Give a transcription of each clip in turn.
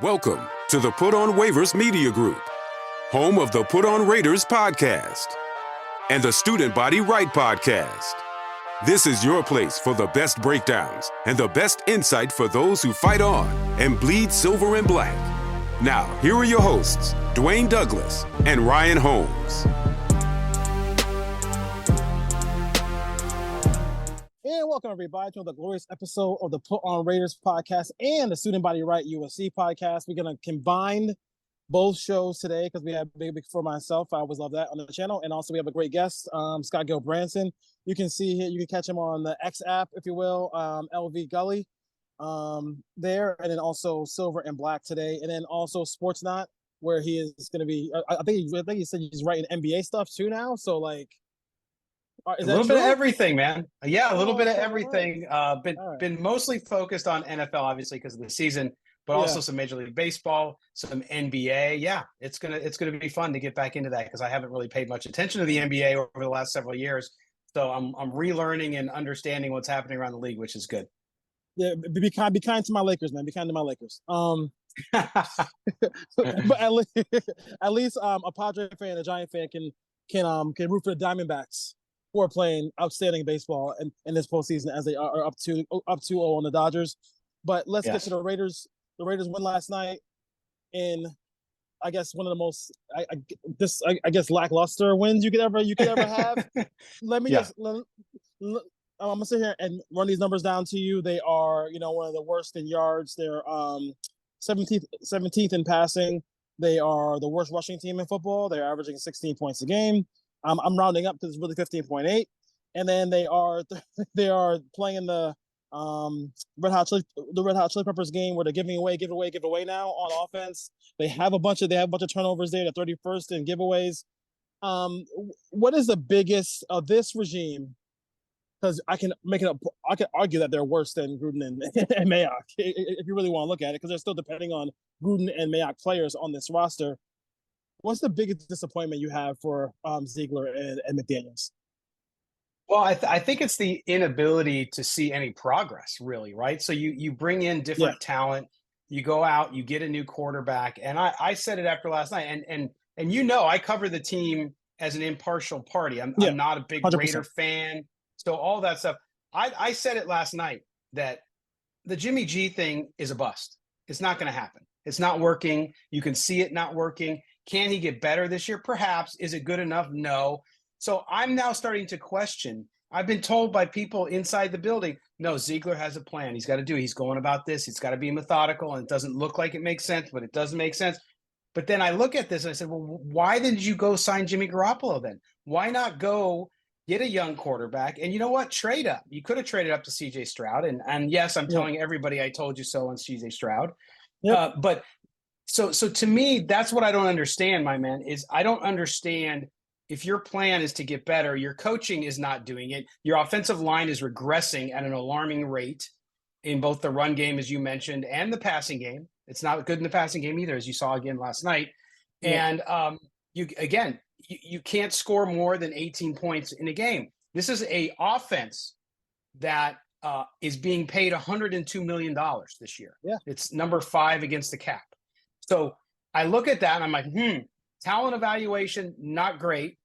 Welcome to the Put on Waivers Media Group, home of the Put on Raiders podcast and the Student Body Right podcast. This is your place for the best breakdowns and the best insight for those who fight on and bleed silver and black. Now, here are your hosts, Dwayne Douglas and Ryan Holmes. And welcome, everybody, to the glorious episode of the Put on Raiders podcast and the Student Body Right USC podcast. We're going to combine both shows today because we have big for myself. I always love that on the channel. And also we have a great guest, Scott Gulbrasen. You can see here, you can catch him on the X app, if you will, LV Gully there. And then also Silver and Black today. And then also Sports Not, where he is going to be, I think he said he's writing NBA stuff too now. So like, a little bit of everything, man. Yeah, a little bit of everything. Right. Been mostly focused on NFL, obviously, because of the season, but also some Major League Baseball, some NBA. Yeah, it's gonna be fun to get back into that because I haven't really paid much attention to the NBA over the last several years. So I'm relearning and understanding what's happening around the league, which is good. Yeah, be kind to my Lakers, man. Be kind to my Lakers. But at least a Padre fan, a Giant fan can root for the Diamondbacks, who are playing outstanding baseball in this postseason as they are up 2-0 on the Dodgers. But let's get to the Raiders. The Raiders win last night in, I guess, one of the most, I guess, lackluster wins you could ever have. Let me I'm gonna sit here and run these numbers down to you. They are, one of the worst in yards. They're 17th in passing. They are the worst rushing team in football. They're averaging 16 points a game. I'm rounding up because it's really 15.8, and then they are playing the Red Hot Chili Peppers game where they're giving away now on offense. They have a bunch of turnovers there. They're 31st in giveaways. What is the biggest of this regime? Because I can argue that they're worse than Gruden and Mayock if you really want to look at it, because they're still depending on Gruden and Mayock players on this roster. What's the biggest disappointment you have for Ziegler and McDaniels? Well, I think it's the inability to see any progress, really, right? So you bring in different talent, you go out, you get a new quarterback, and I said it after last night, and I cover the team as an impartial party. I'm not a big 100%. Raider fan, so all that stuff. I said it last night that the Jimmy G thing is a bust. It's not going to happen. It's not working. You can see it not working. Can he get better this year? Perhaps. Is it good enough? No. So I'm now starting to question. I've been told by people inside the building, no, Ziegler has a plan. He's got to do it. He's going about this. It's got to be methodical, and it doesn't look like it makes sense, but it doesn't make sense. But then I look at this and I said, well, why didn't you go sign Jimmy Garoppolo then? Why not go get a young quarterback? And you know what? Trade up. You could have traded up to C.J. Stroud. And yes, I'm telling everybody I told you so on C.J. Stroud. Yep. But So to me, that's what I don't understand, my man, is I don't understand if your plan is to get better, your coaching is not doing it. Your offensive line is regressing at an alarming rate in both the run game, as you mentioned, and the passing game. It's not good in the passing game either, as you saw again last night. Yeah. And you can't score more than 18 points in a game. This is a offense that is being paid $102 million this year. Yeah. It's number 5 against the cap. So I look at that and I'm like, talent evaluation, not great.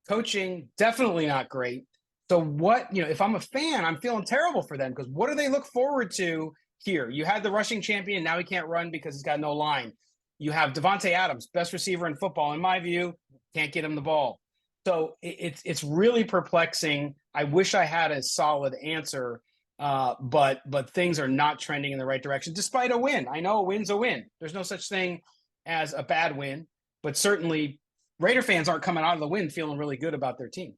Coaching, definitely not great. So what, if I'm a fan, I'm feeling terrible for them because what do they look forward to here? You had the rushing champion. Now he can't run because he's got no line. You have Devontae Adams, best receiver in football, in my view, can't get him the ball. So it's really perplexing. I wish I had a solid answer. But things are not trending in the right direction, despite a win. I know a win's a win. There's no such thing as a bad win, but certainly Raider fans aren't coming out of the win feeling really good about their team.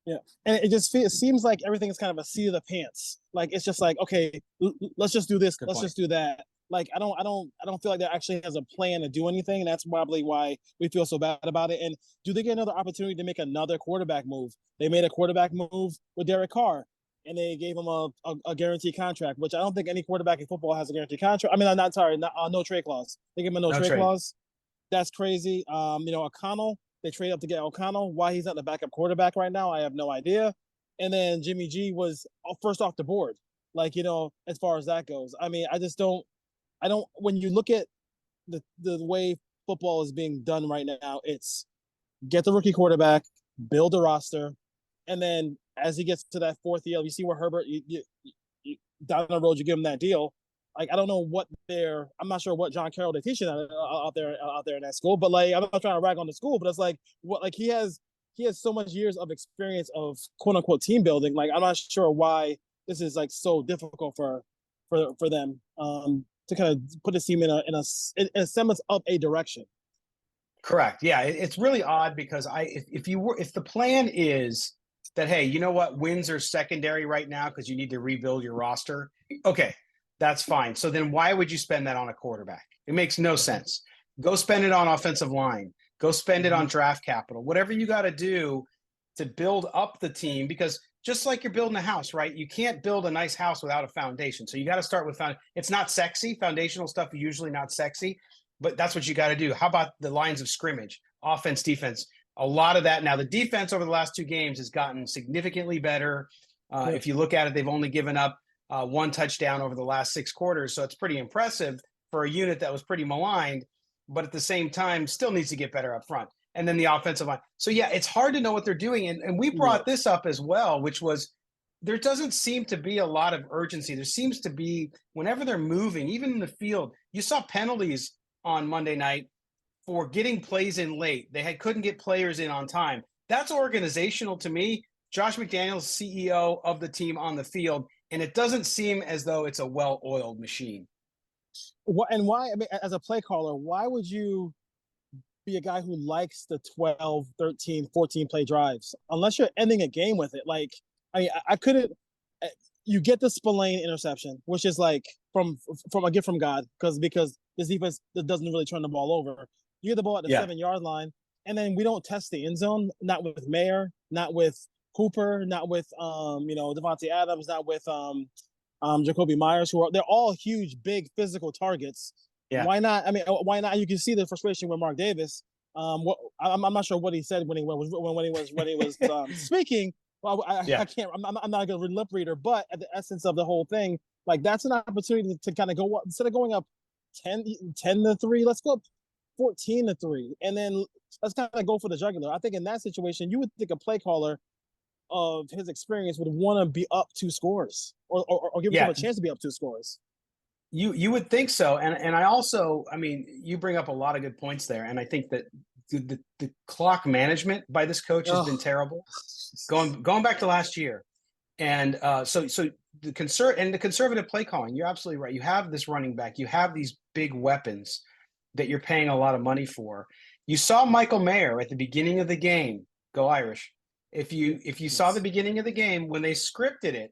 Yeah, and it seems like everything is kind of a seat of the pants. Like it's just like, okay, let's just do this, let's just do that. Like I don't feel like there actually has a plan to do anything, and that's probably why we feel so bad about it. And do they get another opportunity to make another quarterback move? They made a quarterback move with Derek Carr. And they gave him a guaranteed contract, which I don't think any quarterback in football has a guaranteed contract. I mean, no trade clause. They gave him a no trade clause. That's crazy. O'Connell, they trade up to get O'Connell. Why he's not the backup quarterback right now, I have no idea. And then Jimmy G was first off the board, as far as that goes. I mean, I don't, when you look at the way football is being done right now, it's get the rookie quarterback, build a roster, and then as he gets to that fourth year, you see where Herbert, you down the road, you give him that deal. Like I don't know what I'm not sure what John Carroll they're teaching out there in that school, but like I'm not trying to rag on the school, but it's like what like he has so much years of experience of quote unquote team building. Like I'm not sure why this is like so difficult for them to kind of put this team in a semblance of a direction. Correct. Yeah, it's really odd because if the plan is that, hey, you know what, wins are secondary right now because you need to rebuild your roster. Okay, that's fine. So then why would you spend that on a quarterback? It makes no sense. Go spend it on offensive line. Go spend it on draft capital. Whatever you got to do to build up the team, because just like you're building a house, right? You can't build a nice house without a foundation. So you got to start with it's not sexy. Foundational stuff is usually not sexy, but that's what you got to do. How about the lines of scrimmage, offense, defense? A lot of that. Now, the defense over the last 2 games has gotten significantly better. If you look at it, they've only given up 1 touchdown over the last 6 quarters. So it's pretty impressive for a unit that was pretty maligned, but at the same time, still needs to get better up front. And then the offensive line. So, yeah, it's hard to know what they're doing. And we brought this up as well, which was there doesn't seem to be a lot of urgency. There seems to be, whenever they're moving, even in the field, you saw penalties on Monday night for getting plays in late. They couldn't get players in on time. That's organizational to me. Josh McDaniels, CEO of the team on the field, and it doesn't seem as though it's a well-oiled machine. And why, I mean, as a play caller, why would you be a guy who likes the 12, 13, 14 play drives unless you're ending a game with it? Like, I mean, I couldn't. You get the Spillane interception, which is like from a gift from God, because this defense doesn't really turn the ball over. You get the ball at the 7-yard line, and then we don't test the end zone. Not with Mayer, not with Cooper, not with Devontae Adams, not with Jacoby Myers, they're all huge, big physical targets. Yeah. Why not? I mean, why not? You can see the frustration with Mark Davis. I'm not sure what he said when he was speaking. Well, I can't. I'm not a good lip reader, but at the essence of the whole thing, like that's an opportunity to kind of go up instead of going up 10-3. Let's go up 14-3, and then let's kind of go for the jugular. I think in that situation, you would think a play caller of his experience would want to be up 2 scores or give him a chance to be up 2 scores. You would think so. And I also, I mean, you bring up a lot of good points there. And I think that the clock management by this coach has been terrible. Going back to last year. And so the conservative play calling, you're absolutely right. You have this running back, you have these big weapons that you're paying a lot of money for. You saw Michael Mayer at the beginning of the game. Go Irish. If you saw the beginning of the game when they scripted it,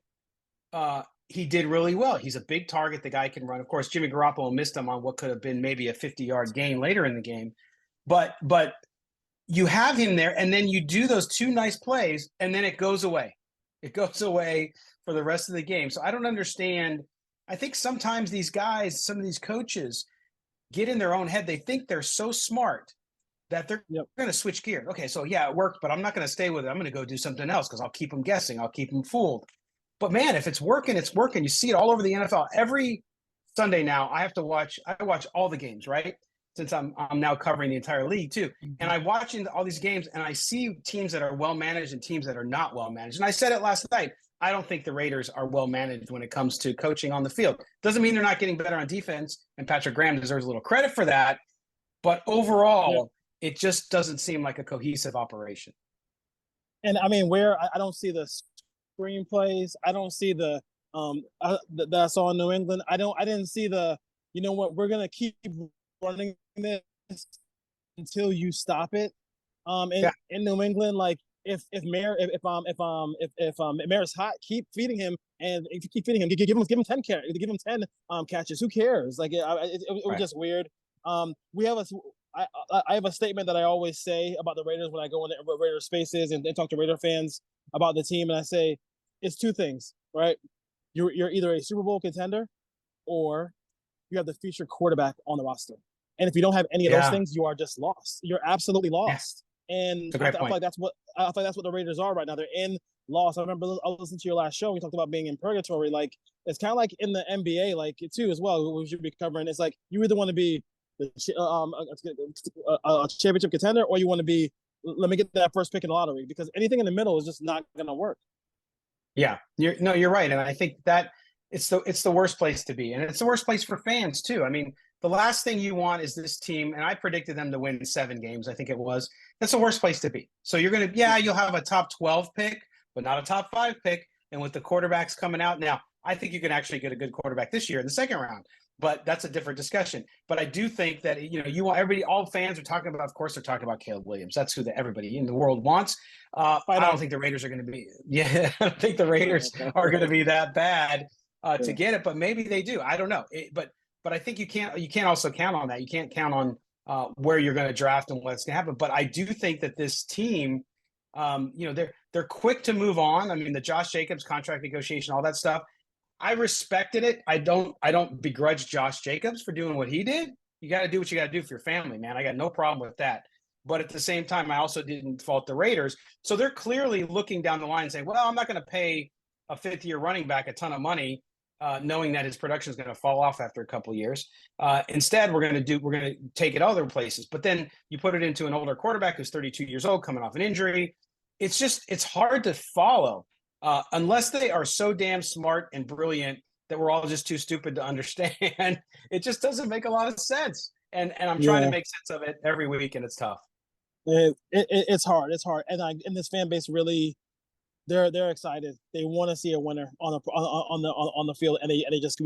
he did really well. He's a big target. The guy can run. Of course, Jimmy Garoppolo missed him on what could have been maybe a 50-yard gain later in the game. But you have him there, and then you do those 2 nice plays, and then it goes away. It goes away for the rest of the game. So I don't understand. I think sometimes these guys, some of these coaches, get in their own head. They think they're so smart that they're going to switch gears. Okay, so yeah, it worked, but I'm not going to stay with it. I'm going to go do something else because I'll keep them guessing. I'll keep them fooled. But man, if it's working, it's working. You see it all over the NFL. Every Sunday now, I watch all the games, right? Since I'm now covering the entire league too. And I watch all these games and I see teams that are well managed and teams that are not well managed. And I said it last night. I don't think the Raiders are well managed when it comes to coaching on the field. Doesn't mean they're not getting better on defense, and Patrick Graham deserves a little credit for that. But overall, it just doesn't seem like a cohesive operation. And I mean, where I don't see the screenplays, I don't see the that I saw in New England. I didn't see the, you know what, we're gonna keep running this until you stop it. In New England, like if Mayor's hot, keep feeding him, and if you keep feeding him, give him 10 carries, give him 10 catches. Who cares? Like it was just weird. I have a statement that I always say about the Raiders when I go into Raider spaces and talk to Raider fans about the team, and I say it's 2 things, right? You're either a Super Bowl contender or you have the future quarterback on the roster. And if you don't have any of those things, you are just lost. You're absolutely lost. And I feel like that's what the Raiders are right now. They're in loss. I remember I listened to your last show. We talked about being in purgatory. Like it's kind of like in the NBA, like too as well. We should be covering. It's like you either want to be a championship contender, or you want to be, let me get that first pick in the lottery, because anything in the middle is just not going to work. Yeah, you're right, and I think that it's the worst place to be, and it's the worst place for fans too. I mean, the last thing you want is this team, and I predicted them to win 7 games. I think it was. That's the worst place to be. So you're gonna, you'll have a top 12 pick, but not a top 5 pick. And with the quarterbacks coming out now, I think you can actually get a good quarterback this year in the second round. But that's a different discussion. But I do think that you want everybody, all fans are talking about. Of course, they're talking about Caleb Williams. That's who everybody in the world wants. I don't think the Raiders are going to be. Yeah, I don't think the Raiders are going to be that bad to get it. But maybe they do. I don't know. But I think you can't also count on that. You can't count on where you're going to draft and what's going to happen. But I do think that this team, they're quick to move on. I mean, the Josh Jacobs contract negotiation, all that stuff. I respected it. I don't begrudge Josh Jacobs for doing what he did. You got to do what you got to do for your family, man. I got no problem with that. But at the same time, I also didn't fault the Raiders. So they're clearly looking down the line and saying, well, I'm not going to pay a 5th-year running back a ton of money, knowing that his production is going to fall off after a couple of years. Instead, we're going to take it other places. But then you put it into an older quarterback who's 32 years old, coming off an injury. It's hard to follow. Unless they are so damn smart and brilliant that we're all just too stupid to understand, it just doesn't make a lot of sense. And I'm trying to make sense of it every week, and it's tough. It's hard. It's hard. And this fan base really, they're excited. They want to see a winner on the field, and they just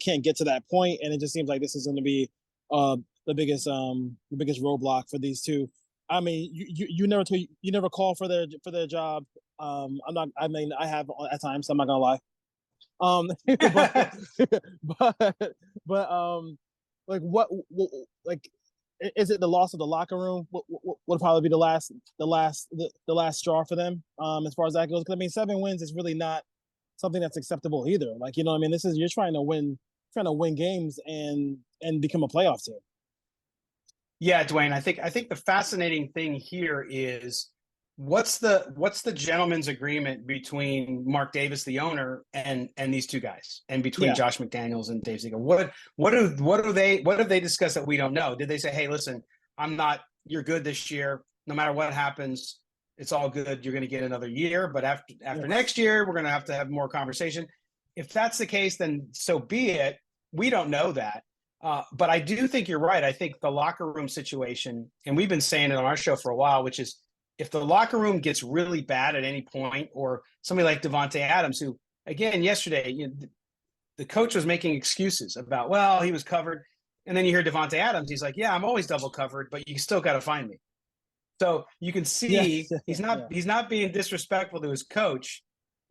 can't get to that point. And it just seems like this is going to be the biggest roadblock for these two. I mean, you never call for their job. I have at times. I'm not gonna lie. Like what is it? The loss of the locker room would probably be the last straw for them. As far as that goes, because I mean, 7 wins is really not something that's acceptable either. Like, what I mean, you're trying to win games and become a playoff team. Yeah, Dwayne, I think the fascinating thing here is what's the gentleman's agreement between Mark Davis, the owner, and these two guys, and between Josh McDaniels and Dave Ziegler. What have they discussed that we don't know? Did they say, hey, listen, you're good this year. No matter what happens, it's all good. You're going to get another year, but after next year, we're going to have more conversation. If that's the case, then so be it. We don't know that. But I do think you're right. I think the locker room situation, and we've been saying it on our show for a while, which is if the locker room gets really bad at any point, or somebody like Davante Adams, who, again, yesterday, the coach was making excuses about, well, he was covered. And then you hear Davante Adams, he's like, yeah, I'm always double covered, but you still got to find me. So you can see he's not being disrespectful to his coach,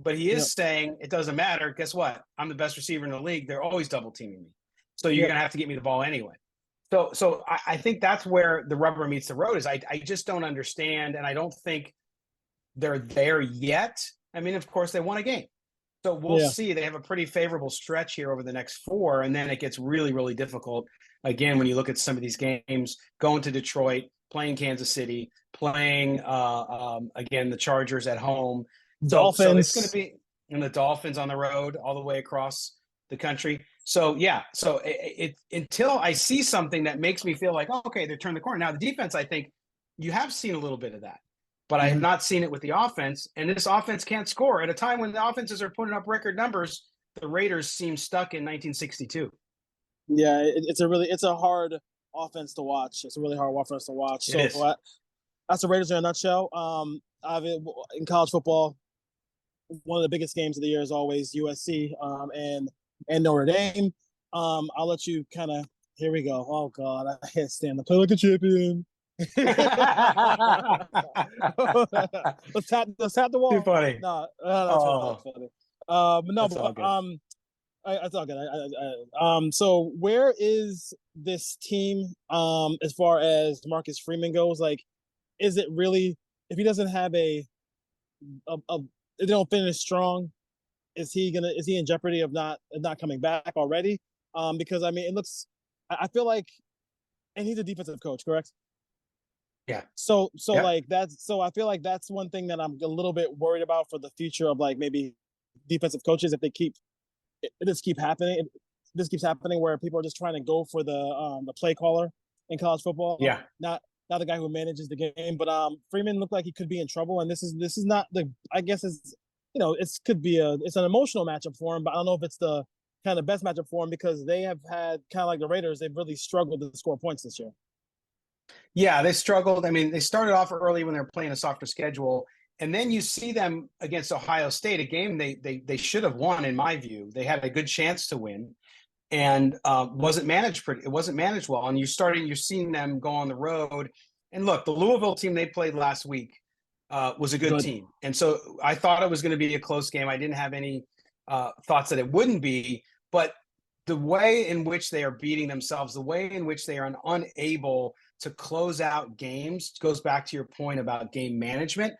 but he is saying it doesn't matter. Guess what? I'm the best receiver in the league. They're always double teaming me. So you're going to have to get me the ball anyway. So I think that's where the rubber meets the road is I just don't understand. And I don't think they're there yet. I mean, of course, they won a game. So we'll see. They have a pretty favorable stretch here over the next 4. And then it gets really, really difficult. Again, when you look at some of these games, going to Detroit, playing Kansas City, playing, again, the Chargers at home. Dolphins. So it's going to be – and the Dolphins on the road all the way across the country. So, so it until I see something that makes me feel like, oh, okay, they turned the corner. Now, the defense, I think you have seen a little bit of that, but I have not seen it with the offense. And this offense can't score. At a time when the offenses are putting up record numbers, the Raiders seem stuck in 1962. Yeah, it's a hard offense to watch. It's a really hard offense to watch. So that's the Raiders in a nutshell. In college football, one of the biggest games of the year is always USC and Notre Dame. I'll let you kind of. Here we go. Oh God, I can't stand to play like a champion. let's tap the wall. Too funny. No, that's funny. That's all good. So where is this team as far as Marcus Freeman goes? Like, is it really, if he doesn't have if they don't finish strong, is he in jeopardy of not coming back already? Because I mean, I feel like, and he's a defensive coach, correct? Yeah. So I feel like that's one thing that I'm a little bit worried about for the future of like maybe defensive coaches, if this keeps happening where people are just trying to go for the play caller in college football. Yeah. Not the guy who manages the game, but Freeman looked like he could be in trouble, and this is not the. I guess it's it's an emotional matchup for him, but I don't know if it's the kind of best matchup for him because they have had kind of like the Raiders. They've really struggled to score points this year. Yeah, they struggled. I mean, they started off early when they were playing a softer schedule, and then you see them against Ohio State, a game they should have won in my view. They had a good chance to win, and wasn't managed pretty. It wasn't managed well. And you're seeing them go on the road. And look, the Louisville team they played last week was a good team, and so I thought it was going to be a close game. I didn't have any thoughts that it wouldn't be, but the way in which they are beating themselves, the way in which they are unable to close out games goes back to your point about game management.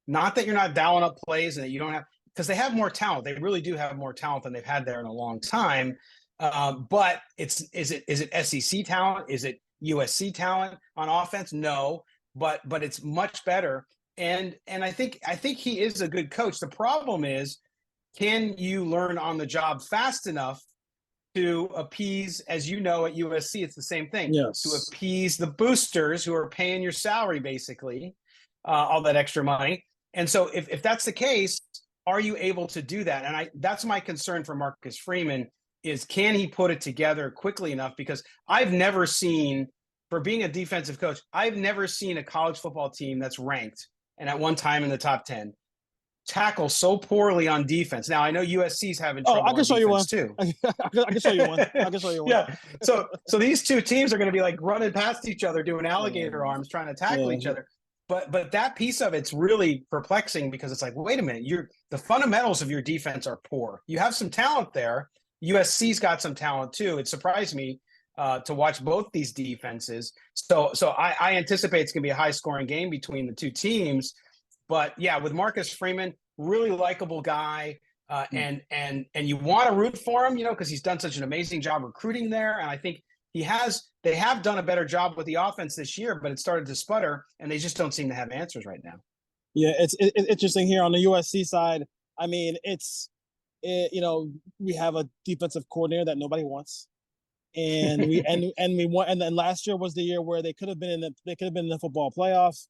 Not that you're not dialing up plays and that you don't have, because they have more talent. They really do have more talent than they've had there in a long time. But is it SEC talent? Is it USC talent on offense? No, but it's much better. And I think he is a good coach. The problem is, can you learn on the job fast enough to appease, as you know, at USC, it's the same thing. Yes. To appease the boosters who are paying your salary, basically, all that extra money. And so if that's the case, are you able to do that? And that's my concern for Marcus Freeman is, can he put it together quickly enough? Because I've never seen, for being a defensive coach, I've never seen a college football team that's ranked and at one time in the top 10 tackle so poorly on defense. Now I know USC's having trouble. I can show you one too. I can show you one. I can show you one. Yeah. So these two teams are going to be like running past each other, doing alligator arms, trying to tackle each other. But that piece of it's really perplexing because it's like, wait a minute, the fundamentals of your defense are poor. You have some talent there. USC's got some talent too. It surprised me to watch both these defenses. So I anticipate it's going to be a high scoring game between the two teams. But yeah, with Marcus Freeman, really likable guy, and you want to root for him, because he's done such an amazing job recruiting there, and I think they have done a better job with the offense this year, but it started to sputter, and they just don't seem to have answers right now. Yeah, it's interesting here on the USC side. I mean, we have a defensive coordinator that nobody wants, and we want. And then last year was the year where they could have been in the football playoff.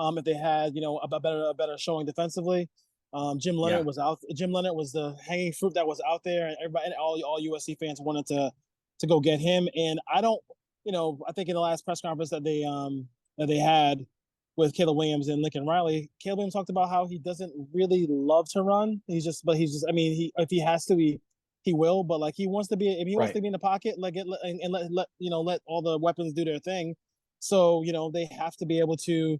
If they had, a better showing defensively. Jim Leonard was out. Jim Leonard was the hanging fruit that was out there, and everybody and all USC fans wanted to go get him. And I don't, I think in the last press conference that they had with Caleb Williams and Lincoln Riley, Caleb Williams talked about how he doesn't really love to run. I mean, if he has to, he will. But like, he wants to be, if he wants to be in the pocket, let all the weapons do their thing. So they have to be able to.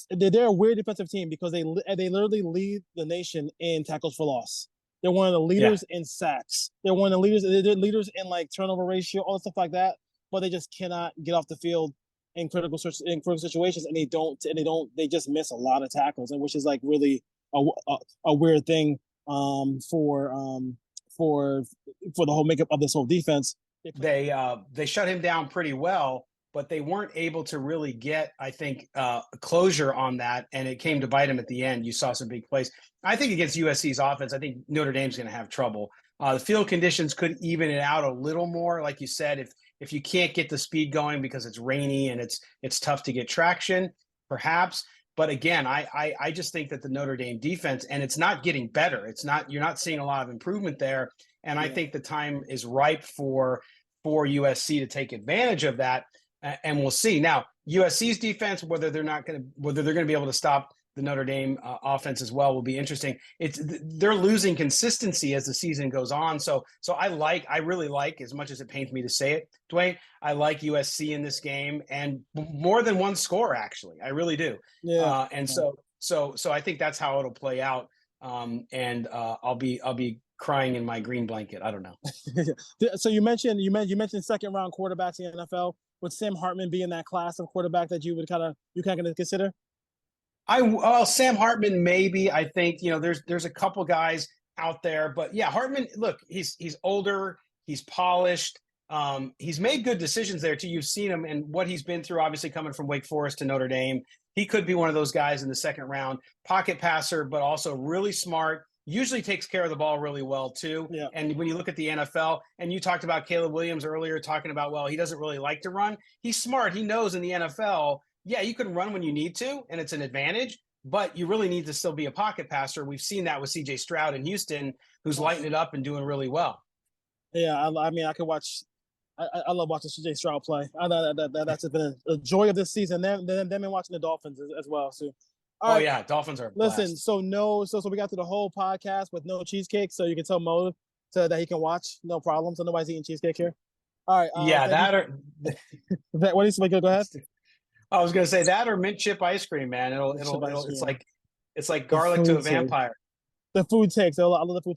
They're a weird defensive team because they literally lead the nation in tackles for loss. They're one of the leaders in sacks. They're one of the leaders. They're leaders in like turnover ratio, all stuff like that. But they just cannot get off the field in critical situations, and they just miss a lot of tackles, and which is like really a weird thing for the whole makeup of this whole defense. They shut him down pretty well, but they weren't able to really get, I think, closure on that, and it came to bite them at the end. You saw some big plays. I think against USC's offense, I think Notre Dame's going to have trouble. The field conditions could even it out a little more, like you said. If you can't get the speed going because it's rainy and it's tough to get traction, perhaps. But again, I just think that the Notre Dame defense, and it's not getting better. You're not seeing a lot of improvement there, and I think the time is ripe for USC to take advantage of that. And we'll see. Now, USC's defense, whether they're going to be able to stop the Notre Dame offense as well, will be interesting. They're losing consistency as the season goes on. So I really like, as much as it pains me to say it, Dwayne, I like USC in this game, and more than one score, actually. I really do. Yeah. So I think that's how it'll play out. And I'll be crying in my green blanket. I don't know. So you mentioned second round quarterbacks in the NFL. Would Sam Hartman be in that class of quarterback that you kind of consider? Sam Hartman, maybe. I think, there's a couple guys out there, but yeah, Hartman, look, he's older, he's polished. He's made good decisions there too. You've seen him and what he's been through, obviously coming from Wake Forest to Notre Dame. He could be one of those guys in the second round, pocket passer, but also really smart, usually takes care of the ball really well too. Yeah. And when you look at the NFL, and you talked about Caleb Williams earlier, talking about, well, he doesn't really like to run. He's smart. He knows in the NFL, yeah, you can run when you need to, and it's an advantage, but you really need to still be a pocket passer. We've seen that with CJ Stroud in Houston, who's lighting it up and doing really well. Yeah, I mean, I could watch. I love watching CJ Stroud play. That's been a joy of this season. Them and watching the Dolphins as well. So, all right. Yeah, Dolphins are. Listen, blast. so we got through the whole podcast with no cheesecake, so you can tell Mo that he can watch, no problem. So nobody's eating cheesecake here. All right. Yeah, what do you say? Go ahead. I was gonna say that or mint chip ice cream, man. It'll it's like garlic to a vampire. The food takes. I love the food.